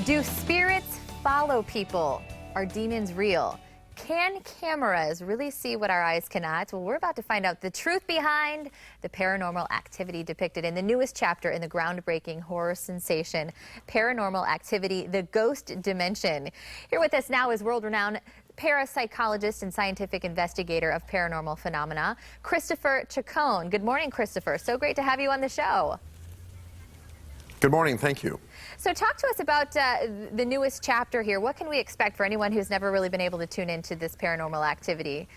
Do spirits follow people? Are demons real? Can cameras really see what our eyes cannot? Well, we're about to find out the truth behind the paranormal activity depicted in the newest chapter in the groundbreaking horror sensation, Paranormal Activity, The Ghost Dimension. Here with us now is world-renowned parapsychologist and scientific investigator of paranormal phenomena, Christopher Chacon. Good morning, Christopher. So great to have you on the show. Good morning. Thank you. So talk to us about the newest chapter here. What can we expect for anyone who's never really been able to tune into this paranormal activity?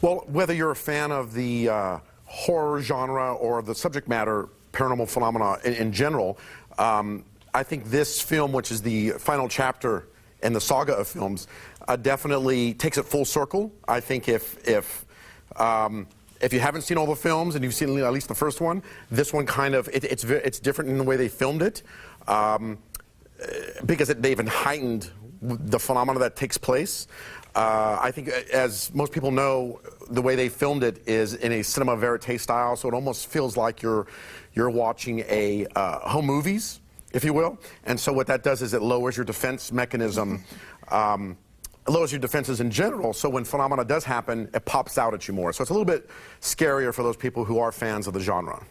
Well, whether you're a fan of the horror genre or the subject matter, paranormal phenomena in general, I think this film, which is the final chapter in the saga of films, definitely takes it full circle. I think if you haven't seen all the films and you've seen at least the first one, this one kind of, it's different in the way they filmed it, because they've heightened the phenomena that takes place. I think, as most people know, the way they filmed it is in a cinema verite style, so it almost feels like you're watching a home movies, if you will. And so what that does is it lowers your defense mechanism. It lowers your defenses in general, so when phenomena does happen, it pops out at you more. So it's a little bit scarier for those people who are fans of the genre.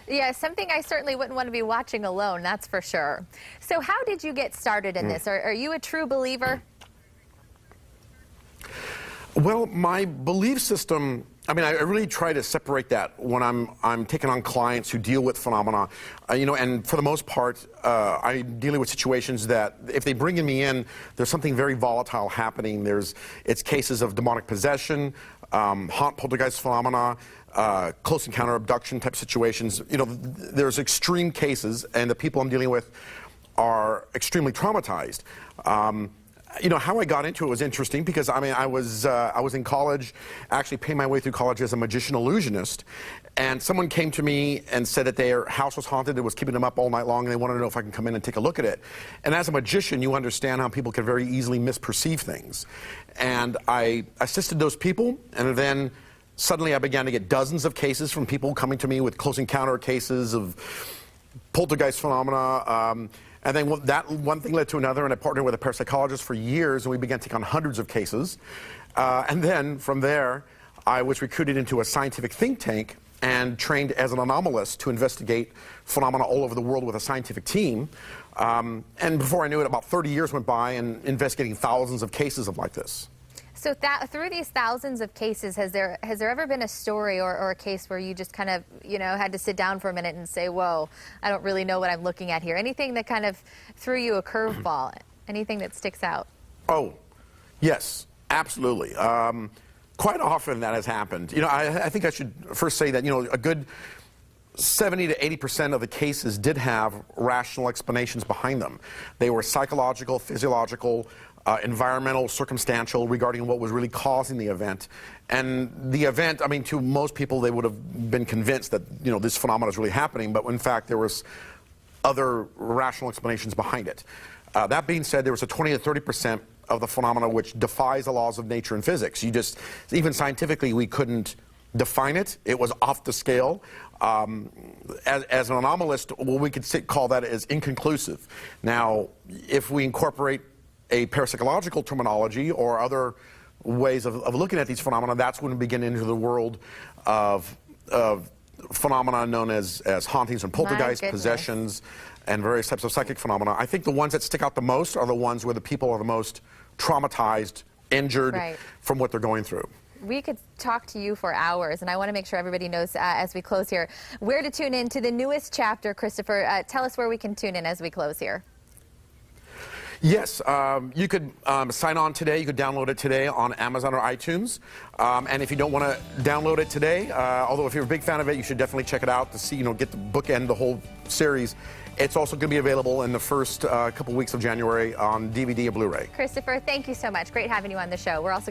Yeah, something I certainly wouldn't want to be watching alone, that's for sure. So how did you get started in this? Are you a true believer? Well, my belief system, I mean, I really try to separate that when I'm taking on clients who deal with phenomena, you know, and for the most part, I'm dealing with situations that if they bring me in, there's something very volatile happening. It's cases of demonic possession, haunt poltergeist phenomena, close encounter abduction type situations. You know, there's extreme cases, and the people I'm dealing with are extremely traumatized. You know, how I got into it was interesting because, I mean, I was in college, actually paying my way through college as a magician illusionist, and someone came to me and said that their house was haunted, it was keeping them up all night long, and they wanted to know if I can come in and take a look at it. And as a magician, you understand how people can very easily misperceive things. And I assisted those people, and then suddenly I began to get dozens of cases from people coming to me with close encounter cases of poltergeist phenomena. And then that one thing led to another, and I partnered with a parapsychologist for years, and we began to take on hundreds of cases. And then from there, I was recruited into a scientific think tank and trained as an anomalist to investigate phenomena all over the world with a scientific team. And before I knew it, about 30 years went by and investigating thousands of cases of like this. So through these thousands of cases, has there ever been a story or a case where you just kind of, you know, had to sit down for a minute and say, whoa, I don't really know what I'm looking at here? Anything that kind of threw you a curveball? Anything that sticks out? Oh, yes, absolutely. Quite often that has happened. You know, I think I should first say that, you know, a good 70 to 80% of the cases did have rational explanations behind them. They were psychological, physiological, environmental, circumstantial, regarding what was really causing the event. And the event, I mean, to most people, they would have been convinced that, you know, this phenomenon is really happening, but in fact, there was other rational explanations behind it. That being said, there was a 20 to 30% of the phenomena which defies the laws of nature and physics. Even scientifically, we couldn't define it. It was off the scale. As an anomalist, well, we could call that as inconclusive. Now, if we incorporate a parapsychological terminology or other ways of looking at these phenomena, that's when we begin into the world of phenomena known as hauntings and poltergeist, possessions, and various types of psychic phenomena. I think the ones that stick out the most are the ones where the people are the most traumatized, injured from what they're going through. We could talk to you for hours, and I want to make sure everybody knows, as we close here, where to tune in to the newest chapter. Christopher, tell us where we can tune in as we close here. Yes, you could sign on today. You could download it today on Amazon or iTunes. And if you don't want to download it today, although if you're a big fan of it, you should definitely check it out to see, you know, get the bookend, the whole series. It's also going to be available in the first couple weeks of January on DVD and Blu-ray. Christopher, thank you so much. Great having you on the show. We're also